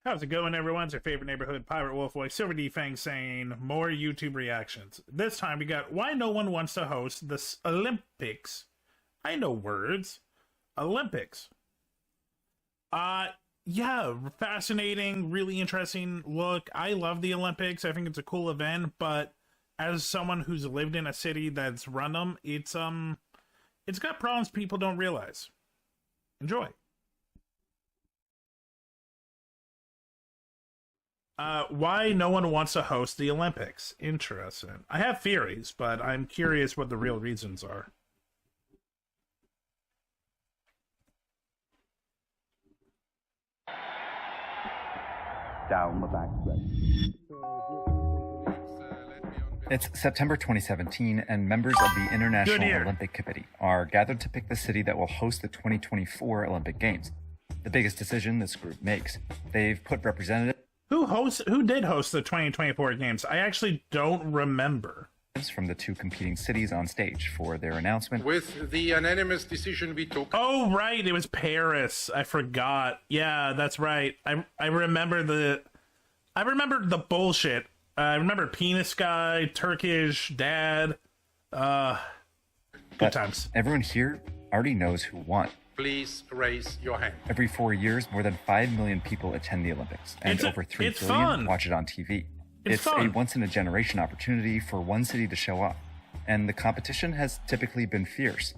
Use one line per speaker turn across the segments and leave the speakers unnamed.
How's it going, everyone? It's your favorite neighborhood pirate wolf boy, SilverDFanng, saying more YouTube reactions. This time we got why no one wants to host the Olympics. I know words. Olympics. Yeah, fascinating, really interesting look. I love the Olympics. I think it's a cool event, but as someone who's lived in a city that's run them, it's got problems people don't realize. Enjoy. Why no one wants to host the Olympics? Interesting. I have theories, but I'm curious what the real reasons are.
Down the back It's September 2017, and members of the International Olympic Committee are gathered to pick the city that will host the 2024 Olympic Games. The biggest decision this group makes. They've put representatives
Who did host the 2024 games? I actually don't remember.
From the two competing cities on stage for their announcement.
With the unanimous decision we took.
Oh, right. It was Paris. I forgot. Yeah, that's right. I remember the bullshit. I remember penis guy, Turkish dad. Good times.
Everyone here already knows who won.
Please raise your hand.
Every 4 years, more than 5 million people attend the Olympics, and over 3 billion watch it on TV. It's a once-in-a-generation opportunity for one city to show off, and the competition has typically been fierce.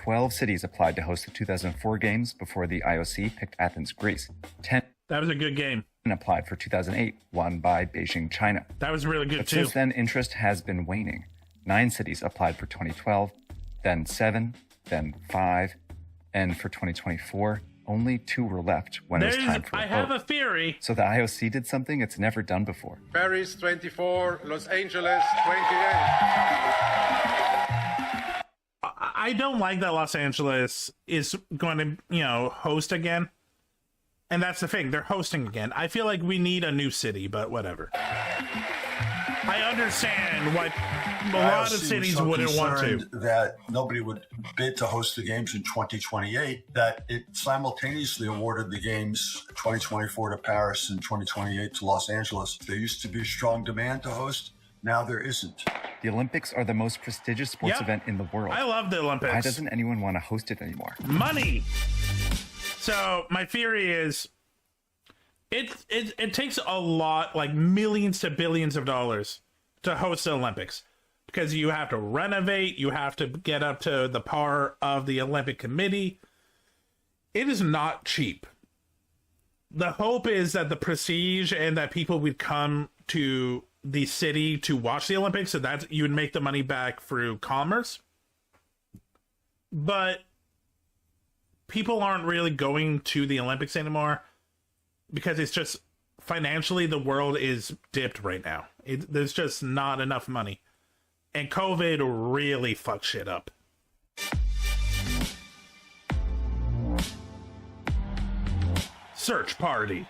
12 cities applied to host the 2004 Games before the IOC picked Athens, Greece. 10
That was a good game.
Applied for 2008, won by Beijing, China.
That was really good, too.
Since then, interest has been waning. 9 cities applied for 2012, then 7, then 5, and for 2024, only 2 were left when it was time for a vote.
I have a theory.
So the IOC did something it's never done before.
Paris 24, Los Angeles 28.
I don't like that Los Angeles is going to, host again. And that's the thing. They're hosting again. I feel like we need a new city, but whatever. I understand what a lot of cities wouldn't want to.
That nobody would bid to host the games in 2028, that it simultaneously awarded the games 2024 to Paris and 2028 to Los Angeles. There used to be a strong demand to host. Now there isn't.
The Olympics are the most prestigious sports event in the world.
I love the Olympics.
Why doesn't anyone want to host it anymore?
Money! So my theory is it takes a lot, like millions to billions of dollars to host the Olympics, because you have to renovate, you have to get up to the par of the Olympic Committee. It is not cheap. The hope is that the prestige and that people would come to the city to watch the Olympics, so that you would make the money back through commerce. But people aren't really going to the Olympics anymore because it's just financially the world is dipped right now. There's just not enough money. And COVID really fucked shit up. Search party.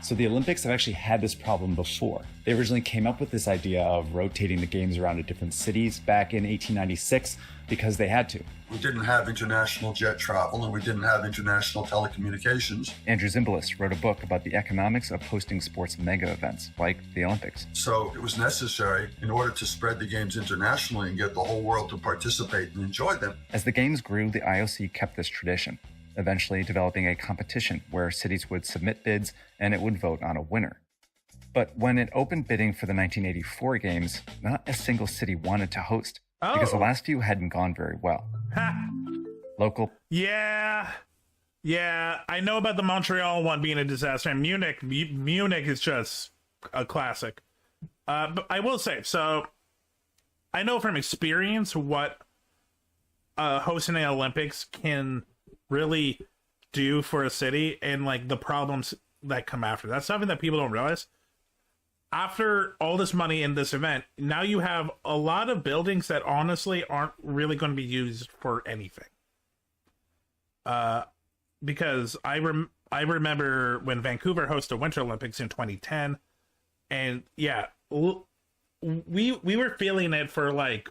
So the Olympics have actually had this problem before. They originally came up with this idea of rotating the games around to different cities back in 1896 because they had to.
We didn't have international jet travel and we didn't have international telecommunications.
Andrew Zimbalist wrote a book about the economics of hosting sports mega events like the Olympics.
So it was necessary in order to spread the games internationally and get the whole world to participate and enjoy them.
As the games grew, the IOC kept this tradition, eventually developing a competition where cities would submit bids and it would vote on a winner. But when it opened bidding for the 1984 games, not a single city wanted to host because the last few hadn't gone very well. Local.
Yeah, I know about the Montreal one being a disaster, and Munich is just a classic. But I will say, so I know from experience what hosting the Olympics can really do for a city, and like the problems that come after. That's something that people don't realize. After all this money in this event, now you have a lot of buildings that honestly aren't really going to be used for anything. Because I remember when Vancouver hosted Winter Olympics in 2010, and yeah, we were feeling it for like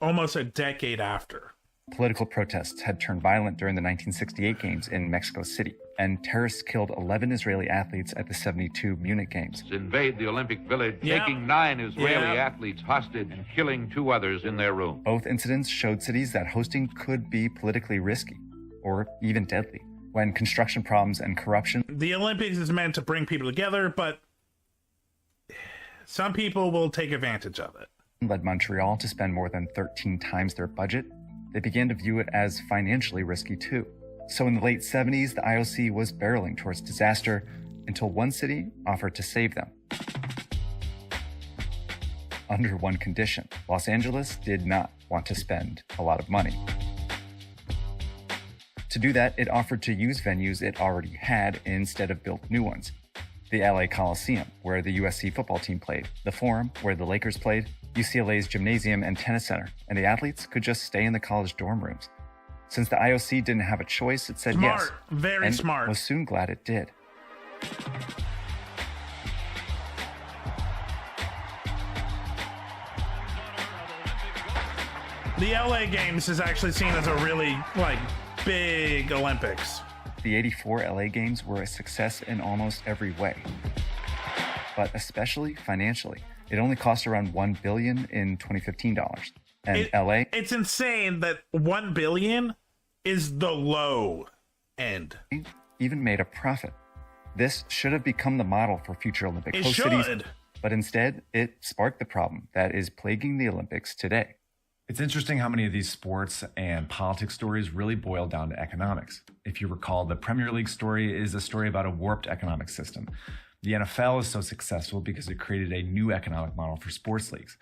almost a decade after.
Political protests had turned violent during the 1968 Games in Mexico City, and terrorists killed 11 Israeli athletes at the 72 Munich Games.
Invade the Olympic Village, taking 9 Israeli athletes hostage and killing 2 others in their room.
Both incidents showed cities that hosting could be politically risky, or even deadly, when construction problems and corruption.
The Olympics is meant to bring people together, but some people will take advantage of it.
Led Montreal to spend more than 13 times their budget. They began to view it as financially risky too. So in the late 70s, the IOC was barreling towards disaster until one city offered to save them. Under one condition: Los Angeles did not want to spend a lot of money. To do that, it offered to use venues it already had instead of build new ones. The LA Coliseum, where the USC football team played, the Forum, where the Lakers played, UCLA's gymnasium and tennis center, and the athletes could just stay in the college dorm rooms. Since the IOC didn't have a choice, it said
smart.
Yes.
Very
and
smart.
Was soon glad it did.
The LA Games is actually seen as a really, big Olympics.
The 84 LA Games were a success in almost every way, but especially financially. It only cost around $1 billion in 2015 dollars. And LA...
It's insane that $1 billion is the low end.
Even made a profit. This should have become the model for future Olympic host cities, but instead, it sparked the problem that is plaguing the Olympics today.
It's interesting how many of these sports and politics stories really boil down to economics. If you recall, the Premier League story is a story about a warped economic system. The NFL is so successful because it created a new economic model for sports leagues.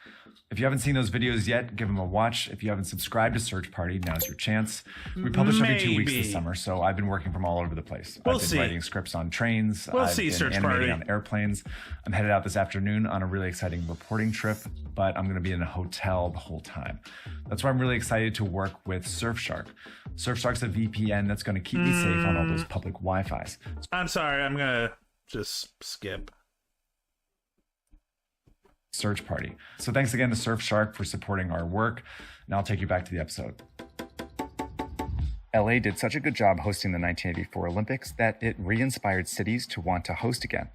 If you haven't seen those videos yet, give them a watch. If you haven't subscribed to Search Party, now's your chance. We publish every 2 weeks this summer, so I've been working from all over the place. I've been writing scripts on trains. I've been animating on airplanes. I'm headed out this afternoon on a really exciting reporting trip, but I'm going to be in a hotel the whole time. That's why I'm really excited to work with Surfshark. Surfshark's a VPN that's going to keep me safe on all those public Wi-Fis.
I'm sorry, I'm going to just skip.
Search Party. So thanks again to Surfshark for supporting our work. Now I'll take you back to the episode.
LA did such a good job hosting the 1984 Olympics that it re-inspired cities to want to host again.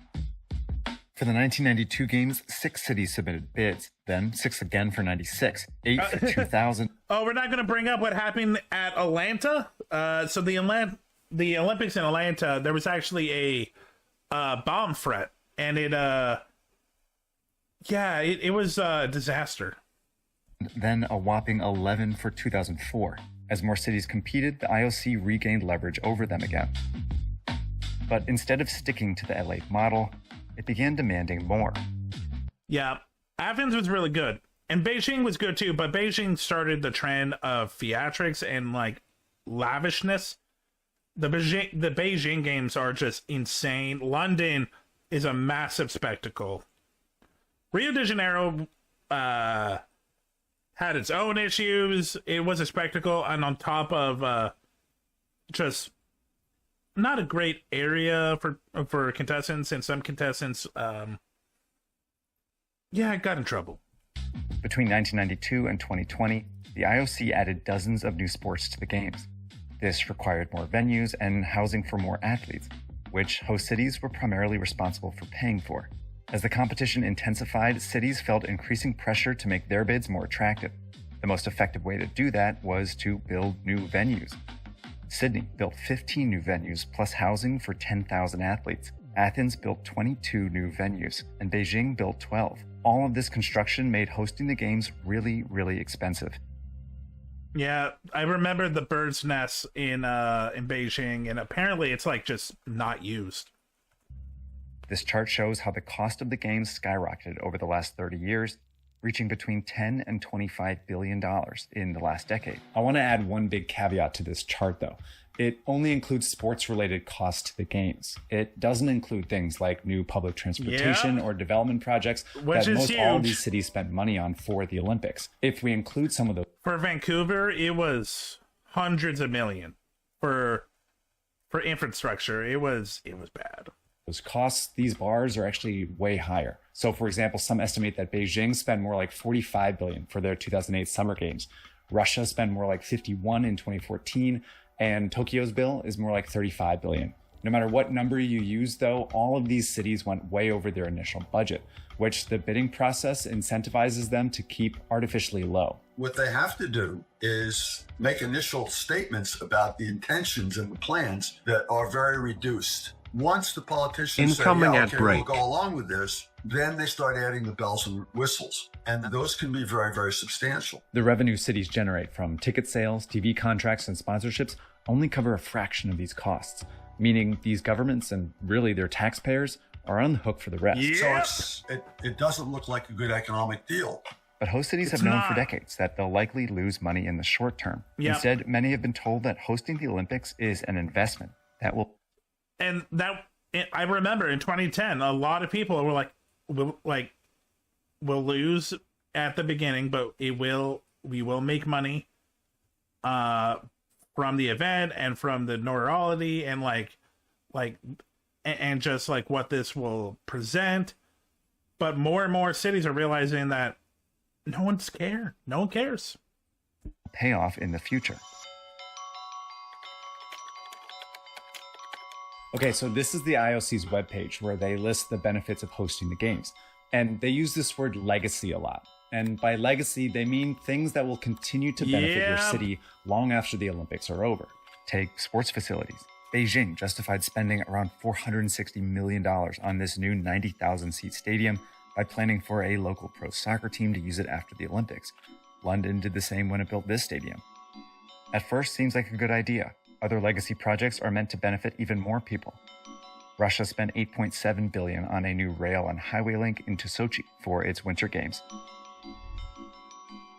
For the 1992 Games, 6 cities submitted bids, then 6 again for 96, 8 for 2000.
Oh, we're not going to bring up what happened at Atlanta? So the Olympics in Atlanta, there was actually a bomb threat, and it was a disaster.
Then a whopping 11 for 2004. As more cities competed, the IOC regained leverage over them again. But instead of sticking to the LA model, it began demanding more.
Yeah, Athens was really good. And Beijing was good too, but Beijing started the trend of theatrics and lavishness. The Beijing games are just insane. London is a massive spectacle. Rio de Janeiro had its own issues. It was a spectacle, and on top of just not a great area for contestants, and some contestants got in trouble.
Between 1992 and 2020, the IOC added dozens of new sports to the games. This required more venues and housing for more athletes, which host cities were primarily responsible for paying for. As the competition intensified, cities felt increasing pressure to make their bids more attractive. The most effective way to do that was to build new venues. Sydney built 15 new venues plus housing for 10,000 athletes. Athens built 22 new venues, and Beijing built 12. All of this construction made hosting the games really, really expensive.
Yeah, I remember the bird's nest in Beijing, and apparently it's just not used.
This chart shows how the cost of the games skyrocketed over the last 30 years, reaching between $10 and $25 billion in the last decade.
I want to add one big caveat to this chart, though. It only includes sports-related costs to the games. It doesn't include things like new public transportation or development projects that most all of these cities spent money on for the Olympics. If we include some of those...
For Vancouver, it was hundreds of millions for infrastructure. It was bad.
Those costs, these bars are actually way higher. So, for example, some estimate that Beijing spent more like $45 billion for their 2008 Summer Games. Russia spent more like 51 in 2014, and Tokyo's bill is more like 35 billion. No matter what number you use, though, all of these cities went way over their initial budget, which the bidding process incentivizes them to keep artificially low.
What they have to do is make initial statements about the intentions and the plans that are very reduced. Once the politicians say, yeah, okay, we'll go along with this, then they start adding the bells and whistles. And those can be very, very substantial.
The revenue cities generate from ticket sales, TV contracts, and sponsorships only cover a fraction of these costs, meaning these governments and really their taxpayers are on the hook for the rest.
Yep.
So it doesn't look like a good economic deal.
But host cities have known for decades that they'll likely lose money in the short term. Yep. Instead, many have been told that hosting the Olympics is an investment that will...
And that, I remember in 2010, a lot of people were like, we'll lose at the beginning, but we will make money from the event and from the notoriety and and just like what this will present. But more and more cities are realizing that no one cares.
Pay off in the future.
Okay, so this is the IOC's webpage where they list the benefits of hosting the games. And they use this word legacy a lot. And by legacy, they mean things that will continue to benefit your city long after the Olympics are over.
Take sports facilities. Beijing justified spending around $460 million on this new 90,000-seat stadium by planning for a local pro soccer team to use it after the Olympics. London did the same when it built this stadium. At first, seems like a good idea. Other legacy projects are meant to benefit even more people. Russia spent $8.7 billion on a new rail and highway link into Sochi for its Winter Games.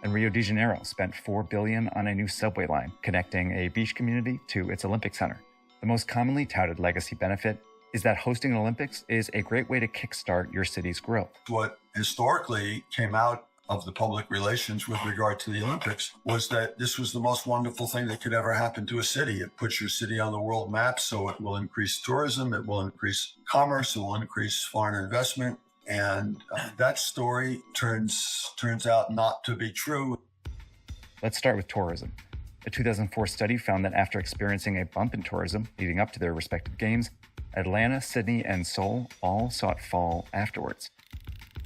And Rio de Janeiro spent $4 billion on a new subway line connecting a beach community to its Olympic Center. The most commonly touted legacy benefit is that hosting an Olympics is a great way to kickstart your city's growth.
What historically came out of the public relations with regard to the Olympics was that this was the most wonderful thing that could ever happen to a city. It puts your city on the world map, so it will increase tourism, it will increase commerce, it will increase foreign investment. And that story turns out not to be true.
Let's start with tourism. A 2004 study found that after experiencing a bump in tourism leading up to their respective games, Atlanta, Sydney, and Seoul all saw it fall afterwards.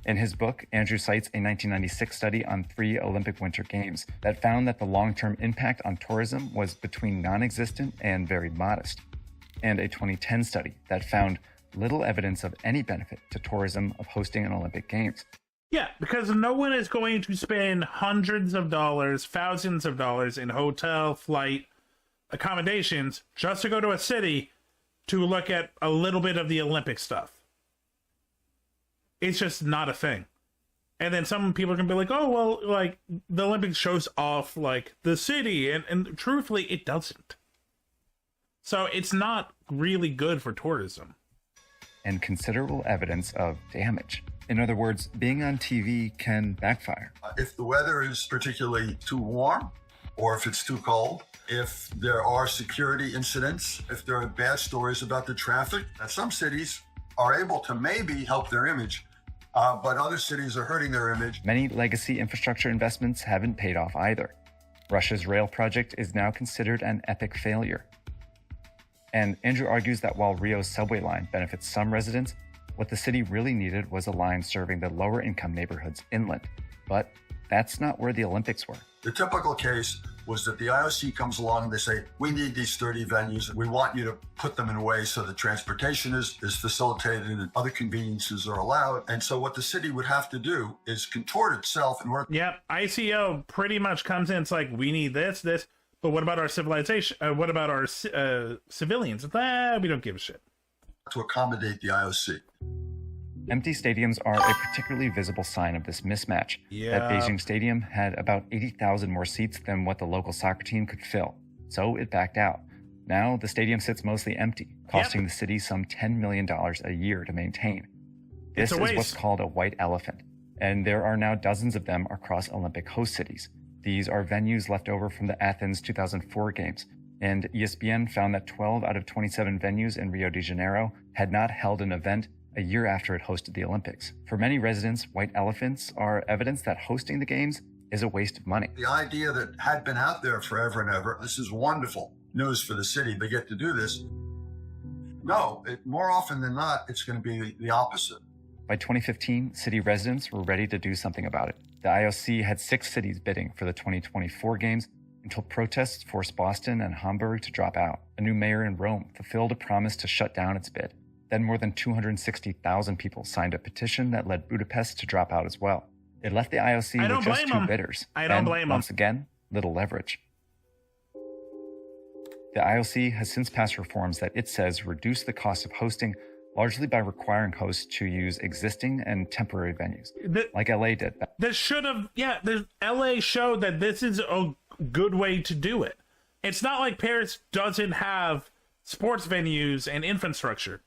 In his book, Andrew cites a 1996 study on 3 Olympic Winter Games that found that the long-term impact on tourism was between non-existent and very modest, and a 2010 study that found little evidence of any benefit to tourism of hosting an Olympic Games.
Yeah, because no one is going to spend hundreds of dollars, thousands of dollars in hotel, flight, accommodations just to go to a city to look at a little bit of the Olympic stuff. It's just not a thing. And then some people can be like, oh, well, like, the Olympics shows off, like, the city. And truthfully, it doesn't. So it's not really good for tourism.
And considerable evidence of damage. In other words, being on TV can backfire.
If the weather is particularly too warm, or if it's too cold, if there are security incidents, if there are bad stories about the traffic, some cities are able to maybe help their image, but other cities are hurting their image.
Many legacy infrastructure investments haven't paid off either. Russia's rail project is now considered an epic failure. And Andrew argues that while Rio's subway line benefits some residents, what the city really needed was a line serving the lower income neighborhoods inland. But that's not where the Olympics were.
The typical case was that the IOC comes along and they say, we need these 30 venues. We want you to put them in a way so that transportation is facilitated and other conveniences are allowed. And so what the city would have to do is contort itself and work.
Yep, ICO pretty much comes in. It's like, we need this, but what about our civilization? What about our civilians? We don't give a shit.
To accommodate the IOC.
Empty stadiums are a particularly visible sign of this mismatch.
Yeah.
That Beijing stadium had about 80,000 more seats than what the local soccer team could fill, so it backed out. Now the stadium sits mostly empty, costing the city some $10 million a year to maintain. This is what's called a white elephant, and there are now dozens of them across Olympic host cities. These are venues left over from the Athens 2004 Games, and ESPN found that 12 out of 27 venues in Rio de Janeiro had not held an event a year after it hosted the Olympics. For many residents, white elephants are evidence that hosting the games is a waste of money.
The idea that had been out there forever and ever, this is wonderful news for the city, they get to do this. No, more often than not, it's going to be the opposite.
By 2015, city residents were ready to do something about it. The IOC had 6 cities bidding for the 2024 games until protests forced Boston and Hamburg to drop out. A new mayor in Rome fulfilled a promise to shut down its bid. Then more than 260,000 people signed a petition that led Budapest to drop out as well. It left the IOC with just 2 bidders.
I don't blame them.
Once again, little leverage. The IOC has since passed reforms that it says reduce the cost of hosting, largely by requiring hosts to use existing and temporary venues, like LA did.
This should have, LA showed that this is a good way to do it. It's not like Paris doesn't have sports venues and infrastructure.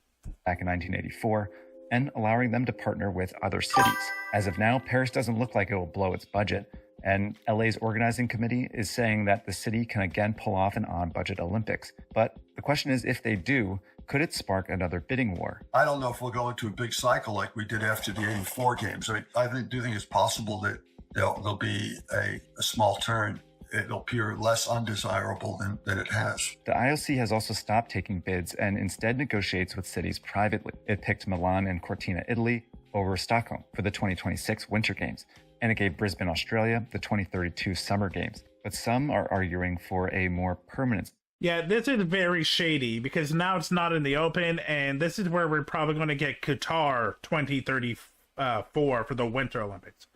Back in 1984, and allowing them to partner with other cities. As of now, Paris doesn't look like it will blow its budget, and LA's organizing committee is saying that the city can again pull off an on-budget Olympics. But the question is, if they do, could it spark another bidding war?
I don't know if we'll go into a big cycle like we did after the 84 games. I do think it's possible that there'll be a small turn. It'll appear less undesirable than it has.
The IOC has also stopped taking bids and instead negotiates with cities privately. It picked Milan and Cortina, Italy, over Stockholm for the 2026 Winter Games, and it gave Brisbane, Australia, the 2032 Summer Games. But some are arguing for a more permanent.
Yeah, this is very shady because now it's not in the open, and this is where we're probably going to get Qatar 2034 for the Winter Olympics.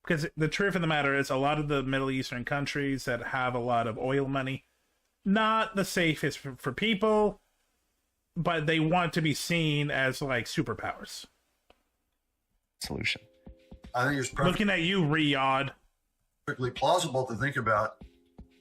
Because the truth of the matter is, a lot of the Middle Eastern countries that have a lot of oil money, not the safest for people, but they want to be seen as like superpowers.
Solution.
I think it's
looking at you, Riyadh.
Perfectly plausible to think about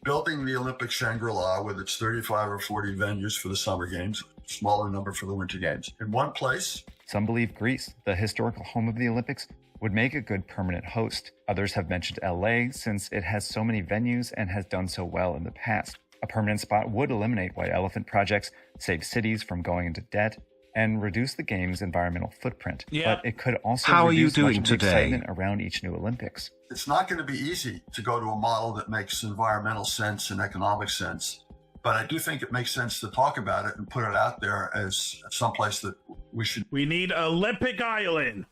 building the Olympic Shangri-La with its 35 or 40 venues for the Summer Games, smaller number for the Winter Games, in one place.
Some believe Greece, the historical home of the Olympics, would make a good permanent host. Others have mentioned LA since it has so many venues and has done so well in the past. A permanent spot would eliminate white elephant projects, save cities from going into debt, and reduce the game's environmental footprint.
Yeah.
But it could also
How
reduce
are you
much
doing
of the
today?
excitement around each new Olympics.
It's not going to be easy to go to a model that makes environmental sense and economic sense. But I do think it makes sense to talk about it and put it out there as someplace that we should.
We need Olympic Island.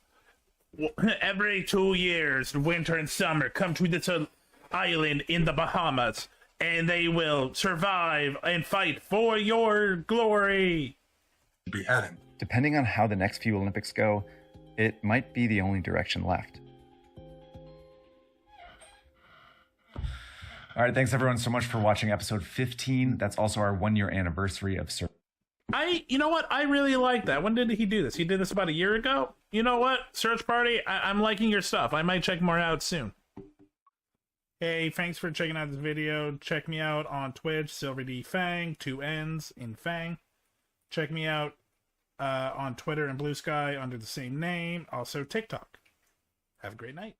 Every 2 years, winter and summer, come to this island in the Bahamas, and they will survive and fight for your glory.
Be heading.
Depending on how the next few Olympics go, it might be the only direction left.
All right, thanks everyone so much for watching episode 15. That's also our 1-year anniversary of
You know what? I really like that. When did he do this? He did this about a year ago? You know what? Search Party, I'm liking your stuff. I might check more out soon. Hey, thanks for checking out this video. Check me out on Twitch, SilverDFanng, 2 N's in Fang. Check me out on Twitter and Blue Sky under the same name. Also TikTok. Have a great night.